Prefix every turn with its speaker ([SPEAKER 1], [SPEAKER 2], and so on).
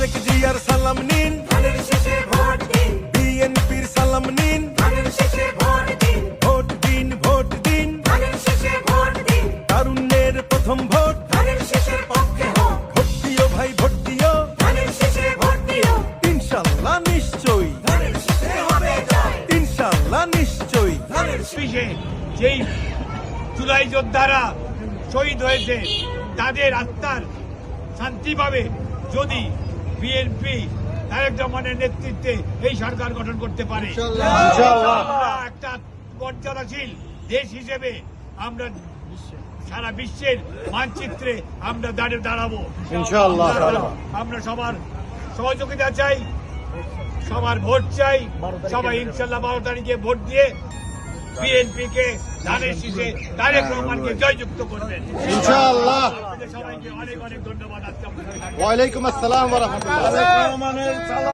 [SPEAKER 1] তারেক জিয়ার সালাম নিন,
[SPEAKER 2] ধানের শেষে ভোট দিন,
[SPEAKER 1] বিএনপির সালাম নিন,
[SPEAKER 2] ধানের শেষে ভোট দিন,
[SPEAKER 1] ভোট দিন ভোট দিন,
[SPEAKER 2] ধানের শেষে ভোট দিন,
[SPEAKER 1] তারুণ্যের প্রথম ভোট,
[SPEAKER 2] ধানের শেষের পক্ষে হোক,
[SPEAKER 1] ভোট দিও ভাই ভোট দিও,
[SPEAKER 2] ধানের শেষে ভোট দিও,
[SPEAKER 1] ইনশাল্লাহ নিশ্চয়ই,
[SPEAKER 2] ধানের শেষে হবে জয়,
[SPEAKER 1] ইনশাল্লাহ নিশ্চয়ই।
[SPEAKER 3] পিছে যেই জুলাই যোদ্ধারা শহীদ হয়েছে তাদের আত্মার শান্তি পাবে যদি বিএনপি তারেক রহমানের নেতৃত্বে এই সরকার গঠন করতে পারে। আমরা একটা মর্যাদাশীল দেশ হিসেবে আমরা সারা বিশ্বের মানচিত্রে আমরা দাঁড়াবো ইনশাআল্লাহ। আমরা সবার সহযোগিতা চাই, সবার ভোট চাই, সবাই ইনশাল্লাহ 12 তারিখে ভোট দিয়ে বিএনপি কে ধানের শীষে তারেক রহমানকে জয়যুক্ত করবেন
[SPEAKER 4] ইনশাআল্লাহ।
[SPEAKER 3] সবাইকে অনেক অনেক ধন্যবাদ। আজকে
[SPEAKER 4] ওয়ালাইকুম আসসালাম ওয়া রাহমাতুল্লাহ।